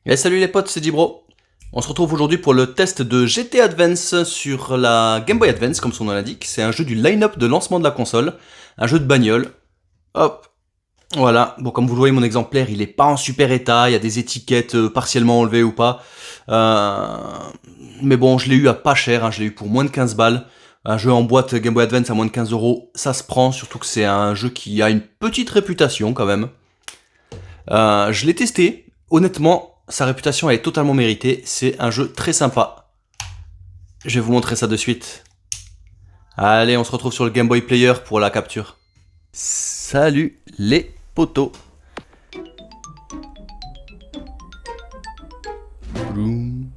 Et salut les potes, c'est Dibro. On se retrouve aujourd'hui pour le test de GT Advance sur la Game Boy Advance, comme son nom l'indique. C'est un jeu du line-up de lancement de la console, un jeu de bagnole. Hop, voilà. Bon, comme vous le voyez, mon exemplaire, il est pas en super état, il y a des étiquettes partiellement enlevées ou pas. Euh, Mais bon, je l'ai eu à pas cher, hein, je l'ai eu pour moins de 15 balles. Un jeu en boîte Game Boy Advance à moins de 15 euros, ça se prend, surtout que c'est un jeu qui a une petite réputation quand même. Je l'ai testé, honnêtement, sa réputation elle est totalement méritée, c'est un jeu très sympa. Je vais vous montrer ça de suite. Allez, on se retrouve sur le Game Boy Player pour la capture. Salut les potos. Bloum.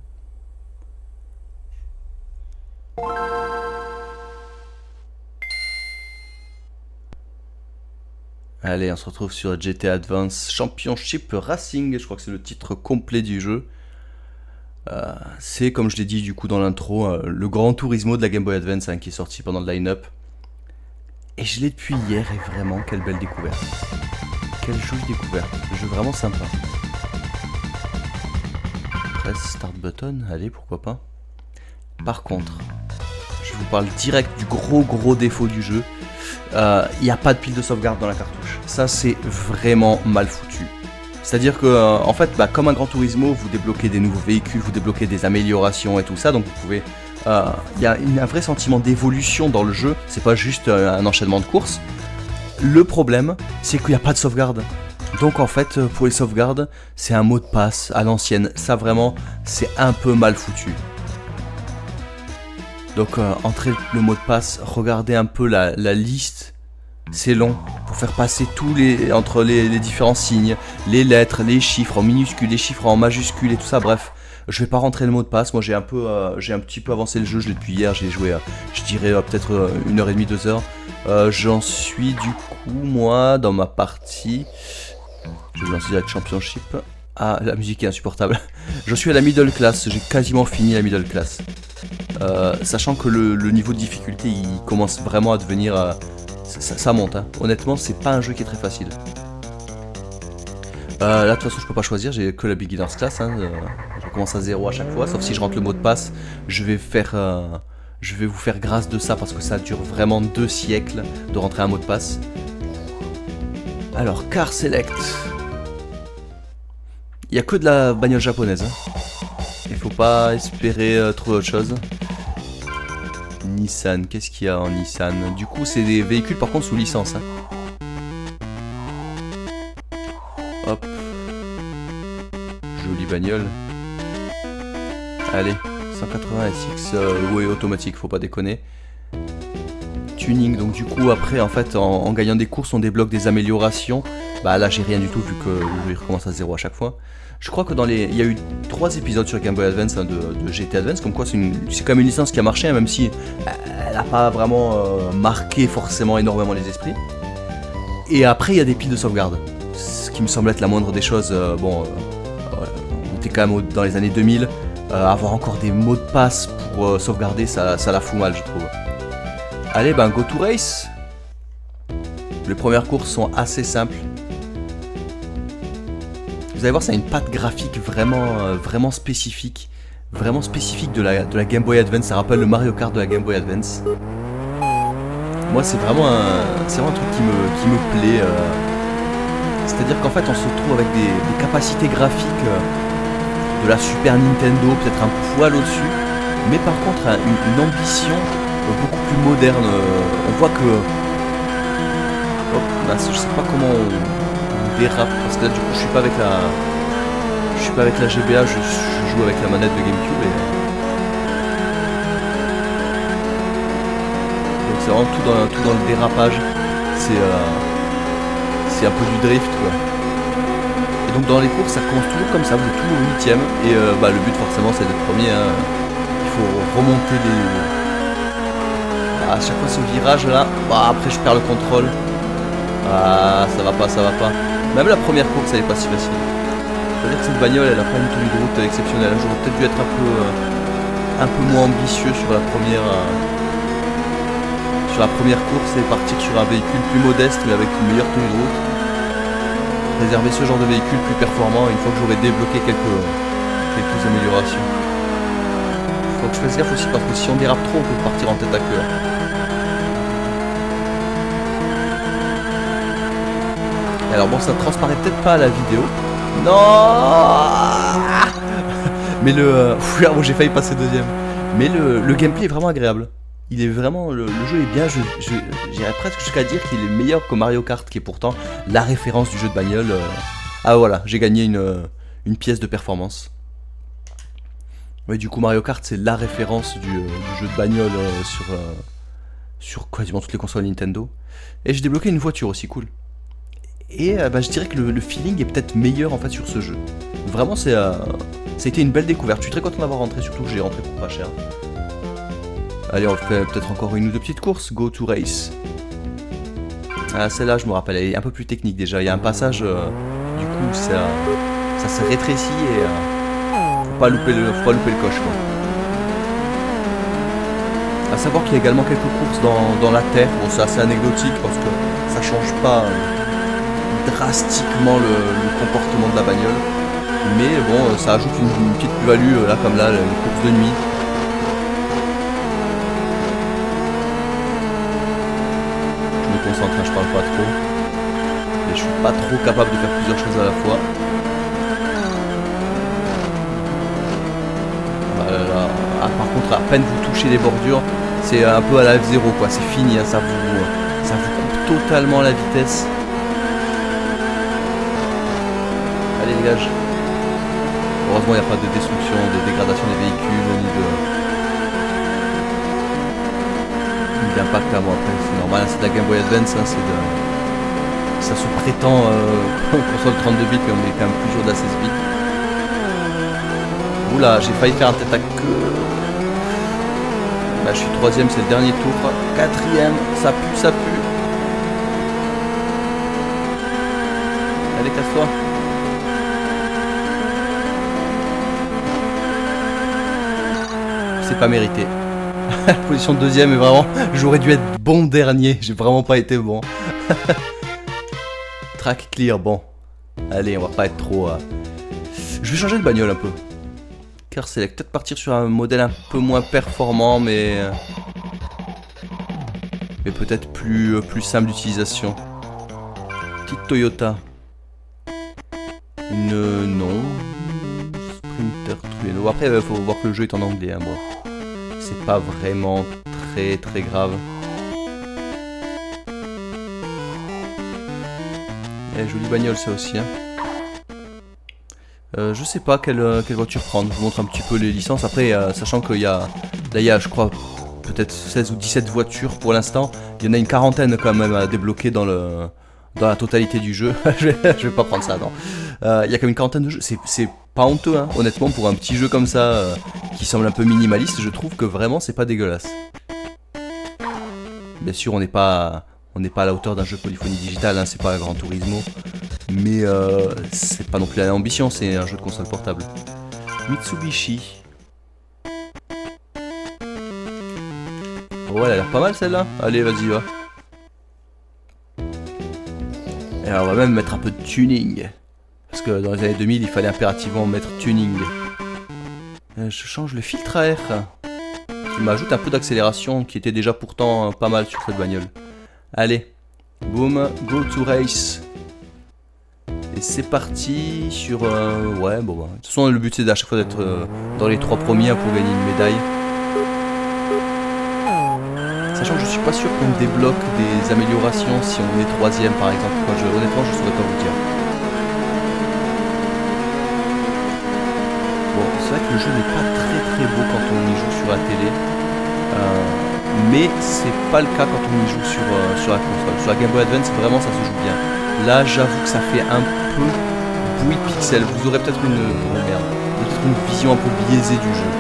Allez, on se retrouve sur GT Advance Championship Racing, je crois que c'est le titre complet du jeu. C'est, comme je l'ai dit du coup dans l'intro, le Gran Turismo de la Game Boy Advance qui est sorti pendant le line-up. Et je l'ai depuis hier et vraiment, quelle belle découverte. Quelle jolie découverte, le jeu vraiment sympa. Press Start Button, allez pourquoi pas. Par contre, je vous parle direct du gros défaut du jeu. Il n'y a pas de pile de sauvegarde dans la cartouche. Ça c'est vraiment mal foutu. C'est-à-dire que en fait, comme un Gran Turismo, vous débloquez des nouveaux véhicules, vous débloquez des améliorations et tout ça, donc vous pouvez. Il y a un vrai sentiment d'évolution dans le jeu. C'est pas juste un enchaînement de courses. Le problème, c'est qu'il n'y a pas de sauvegarde. Donc en fait, pour les sauvegardes, c'est un mot de passe à l'ancienne. Ça vraiment, c'est un peu mal foutu. Donc entrez le mot de passe, regardez un peu la liste. C'est long pour faire passer entre les différents signes, les lettres, les chiffres en minuscules, les chiffres en majuscules et tout ça. Bref, je vais pas rentrer le mot de passe. Moi j'ai un petit peu avancé le jeu. Je l'ai depuis hier. J'ai joué, je dirais peut-être 1h30, 2h. J'en suis du coup moi dans ma partie. Je vais lancer direct Championship. Ah, la musique est insupportable. Je suis à la middle class. J'ai quasiment fini la middle class. Sachant que le niveau de difficulté il commence vraiment à devenir ça monte, hein. Honnêtement c'est pas un jeu qui est très facile. Là de toute façon je peux pas choisir, j'ai que la beginner's class, hein. Je commence à 0 à chaque fois, sauf si je rentre le mot de passe. Je vais vous faire grâce de ça parce que ça dure vraiment 2 siècles de rentrer un mot de passe. Alors Car Select. Il y a que de la bagnole japonaise, hein. Il faut pas espérer trouver autre chose. Nissan, qu'est-ce qu'il y a en Nissan? Du coup, c'est des véhicules par contre sous licence. Hein. Hop. Jolie bagnole. Allez, 180 SX, ouais, automatique, faut pas déconner. Tuning, donc du coup, après, en fait, en gagnant des courses, on débloque des améliorations. Bah là, j'ai rien du tout vu que le jeu il recommence à 0 à chaque fois. Je crois que il y a eu 3 épisodes sur Game Boy Advance hein, de GT Advance, comme quoi c'est quand même une licence qui a marché, hein, même si elle n'a pas vraiment marqué forcément énormément les esprits. Et après il y a des piles de sauvegarde, ce qui me semble être la moindre des choses. On était quand même dans les années 2000, avoir encore des mots de passe pour sauvegarder, ça la fout mal je trouve. Allez, go to race. Les premières courses sont assez simples. Vous allez voir, ça a une patte graphique vraiment spécifique. Vraiment spécifique de la Game Boy Advance. Ça rappelle le Mario Kart de la Game Boy Advance. Moi, c'est vraiment un truc qui me plaît. C'est-à-dire qu'en fait, on se retrouve avec des capacités graphiques de la Super Nintendo, peut-être un poil au-dessus. Mais par contre, une ambition beaucoup plus moderne. On voit que... Hop, mince, je sais pas comment on dérape parce que là du coup je suis pas avec la GBA, je joue avec la manette de GameCube et donc c'est vraiment tout dans le dérapage, c'est un peu du drift quoi. Et donc dans les courses ça commence toujours comme ça, vous êtes toujours 8ème et le but forcément c'est d'être premier, hein. Il faut remonter à chaque fois ce virage là, après je perds le contrôle. Ah, ça va pas. Même la première course, elle est pas si facile. C'est-à-dire que cette bagnole, elle a pas une tenue de route exceptionnelle. J'aurais peut-être dû être un peu moins ambitieux sur la première course et partir sur un véhicule plus modeste mais avec une meilleure tenue de route. réserver ce genre de véhicule plus performant une fois que j'aurai débloqué quelques améliorations. Faut que je fasse gaffe aussi parce que si on dérape trop, on peut partir en tête à queue. Alors bon, ça transparaît peut-être pas à la vidéo. Non. Mais bon, j'ai failli passer deuxième. Mais le gameplay est vraiment agréable. Il est vraiment... Le jeu est bien. J'irais presque jusqu'à dire qu'il est meilleur que Mario Kart, qui est pourtant la référence du jeu de bagnole. Ah voilà, j'ai gagné une pièce de performance. Ouais, du coup, Mario Kart, c'est la référence du jeu de bagnole sur quasiment toutes les consoles Nintendo. Et j'ai débloqué une voiture aussi cool. Et je dirais que le feeling est peut-être meilleur en fait sur ce jeu. Vraiment, ça a été une belle découverte. Je suis très content d'avoir rentré, surtout que j'ai rentré pour pas cher. Allez, on fait peut-être encore une ou deux petites courses. Go to race. Ah, celle-là, je me rappelle, elle est un peu plus technique déjà. Il y a un passage, du coup, ça se rétrécit et faut pas louper le coche, quoi. À savoir qu'il y a également quelques courses dans la terre. Bon, c'est assez anecdotique parce que ça change pas drastiquement le comportement de la bagnole, mais bon, ça ajoute une petite plus-value là, comme là, une course de nuit. Je me concentre, je parle pas trop, et je suis pas trop capable de faire plusieurs choses à la fois. Par contre, à peine vous touchez les bordures, c'est un peu à la F0 quoi, c'est fini, hein, ça vous coupe totalement la vitesse. Allez, dégage. Heureusement, il n'y a pas de destruction, de dégradation des véhicules, ni d'impact à moi. Après, c'est normal, c'est de la Game Boy Advance, hein, ça se prétend console 32 bits, mais on est quand même plus sur de la 16 bits. Oula, j'ai failli faire un tête à queue. Là, je suis troisième, c'est le dernier tour. Quatrième, ça pue, ça pue. Allez, casse-toi. C'est pas mérité. Position de deuxième, mais vraiment, j'aurais dû être bon dernier. J'ai vraiment pas été bon. Track clear, bon. Allez, on va pas être trop... Je vais changer de bagnole un peu. Car c'est peut-être partir sur un modèle un peu moins performant, mais peut-être plus simple d'utilisation. Petite Toyota. Non. Sprinter Trueno. Après, il faut voir que le jeu est en anglais. Hein, bon. C'est pas vraiment très très grave. Et jolie bagnole ça aussi. Hein. Je sais pas quelle voiture prendre. Je vous montre un petit peu les licences. Après, sachant qu'il y a, là, il y a, je crois, peut-être 16 ou 17 voitures pour l'instant. Il y en a une quarantaine quand même à débloquer dans la totalité du jeu. je vais pas prendre ça, non. Il y a quand même une quarantaine de jeux. C'est pas honteux, hein. Honnêtement, pour un petit jeu comme ça, qui semble un peu minimaliste, je trouve que vraiment c'est pas dégueulasse. Bien sûr, on n'est pas à la hauteur d'un jeu Polyphonie Digital, hein, c'est pas un Gran Turismo. Mais c'est pas non plus l'ambition, c'est un jeu de console portable. Mitsubishi. Oh, elle a l'air pas mal celle-là. Allez, vas-y, va. Et alors, on va même mettre un peu de tuning. Parce que dans les années 2000, il fallait impérativement mettre tuning. Je change le filtre à air. Qui m'ajoute un peu d'accélération, qui était déjà pourtant pas mal sur cette bagnole. Allez, boom, go to race. Et c'est parti sur... ouais, bon, bah. De toute façon, le but c'est à chaque fois d'être dans les 3 premiers pour gagner une médaille. Sachant que je suis pas sûr qu'on débloque des améliorations si on est 3ème par exemple. Moi, honnêtement, je saurais pas vous dire. Bon, c'est vrai que le jeu n'est pas très beau quand on y joue sur la télé. Mais c'est pas le cas quand on y joue sur la console. Sur la Game Boy Advance, vraiment ça se joue bien. Là, j'avoue que ça fait un peu bouillie pixel. Vous aurez peut-être une vision un peu biaisée du jeu.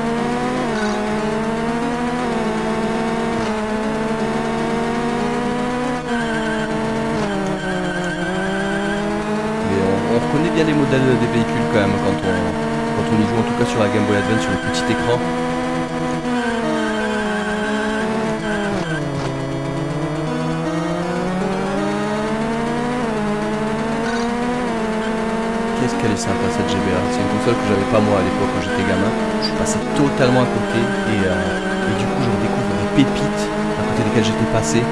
Mais on reconnaît bien les modèles des véhicules quand même quand on y joue, en tout cas sur la Game Boy Advance, sur le petit écran. qu'est-ce qu'elle est sympa cette GBA. C'est une console que j'avais pas moi à l'époque quand j'étais gamin. Je suis passé totalement à côté et du coup je redécouvre des pépites à côté desquelles j'étais passé.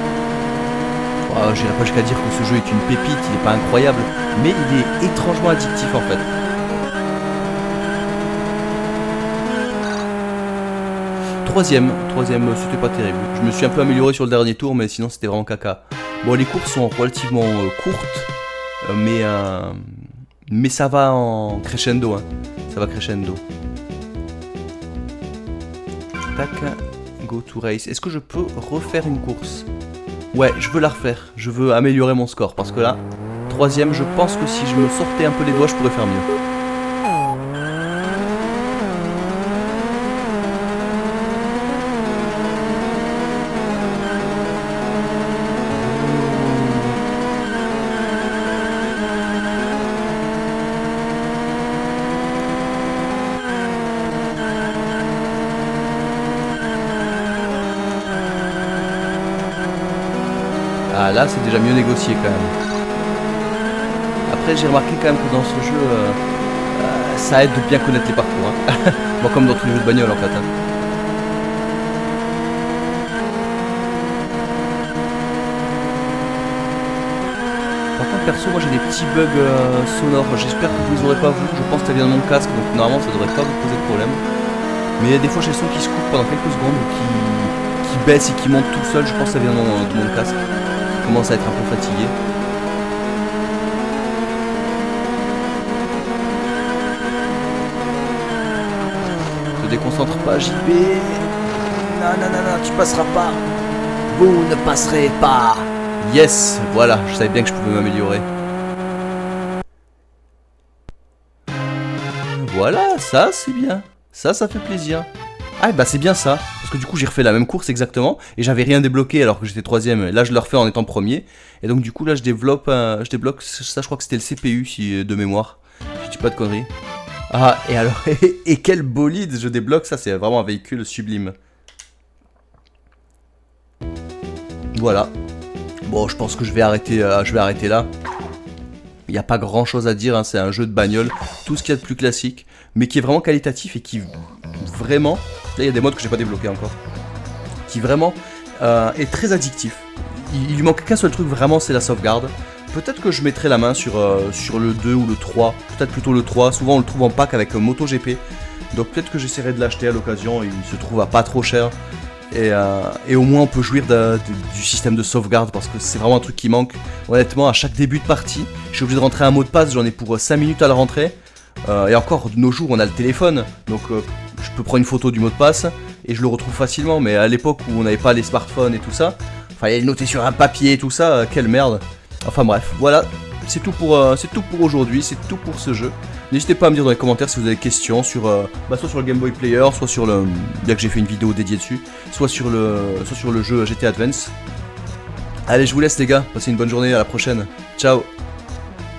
J'irai pas jusqu'à dire que ce jeu est une pépite, il est pas incroyable, mais il est étrangement addictif en fait. Troisième, c'était pas terrible. Je me suis un peu amélioré sur le dernier tour, mais sinon c'était vraiment caca. Bon, les courses sont relativement courtes, mais ça va en crescendo, hein. Ça va crescendo. Tac, go to race. Est-ce que je peux refaire une course? Ouais, je veux la refaire. Je veux améliorer mon score, parce que là, troisième, je pense que si je me sortais un peu les doigts, je pourrais faire mieux. Ah là c'est déjà mieux négocié quand même. Après j'ai remarqué quand même que dans ce jeu ça aide de bien connaître les parcours, hein. Bon, comme dans tous les jeux de bagnole en fait, hein. Par contre perso moi j'ai des petits bugs sonores. J'espère que vous les aurez pas vu. Je pense que ça vient de mon casque, donc normalement ça devrait pas vous poser de problème. Mais il y a des fois j'ai le son qui se coupe pendant quelques secondes ou qui baisse et qui monte tout seul. Je pense que ça vient de mon casque. Je commence à être un peu fatigué. Ne te déconcentre pas, JB. Non, tu passeras pas. Vous ne passerez pas. Yes, voilà, je savais bien que je pouvais m'améliorer. Voilà, ça c'est bien. Ça fait plaisir. Ah bah c'est bien ça, parce que du coup j'ai refait la même course exactement, et j'avais rien débloqué alors que j'étais troisième, là je le refais en étant premier, et donc du coup là je débloque ça, je crois que c'était le CPU de mémoire, je dis pas de conneries. Ah et alors, et quel bolide je débloque, ça c'est vraiment un véhicule sublime. Voilà, bon je pense que je vais arrêter là. Il n'y a pas grand chose à dire, hein, c'est un jeu de bagnole, tout ce qu'il y a de plus classique, mais qui est vraiment qualitatif et qui vraiment, là il y a des modes que j'ai pas débloqués encore, qui vraiment est très addictif. Il lui manque qu'un seul truc vraiment, c'est la sauvegarde. Peut-être que je mettrai la main sur le 2 ou le 3, peut-être plutôt le 3, souvent on le trouve en pack avec MotoGP, donc peut-être que j'essaierai de l'acheter à l'occasion, il se trouve à pas trop cher. Et au moins on peut jouir du système de sauvegarde parce que c'est vraiment un truc qui manque. Honnêtement, à chaque début de partie, je suis obligé de rentrer un mot de passe, j'en ai pour 5 minutes à la rentrée. Et encore, de nos jours, on a le téléphone, donc je peux prendre une photo du mot de passe et je le retrouve facilement. Mais à l'époque où on n'avait pas les smartphones et tout ça, fallait le noter sur un papier et tout ça, quelle merde. Enfin bref, voilà, c'est tout pour aujourd'hui, c'est tout pour ce jeu. N'hésitez pas à me dire dans les commentaires si vous avez des questions sur, soit sur le Game Boy Player, soit sur le, bien que j'ai fait une vidéo dédiée dessus, soit sur le jeu GTA Advance. Allez, je vous laisse les gars, passez une bonne journée, à la prochaine, ciao.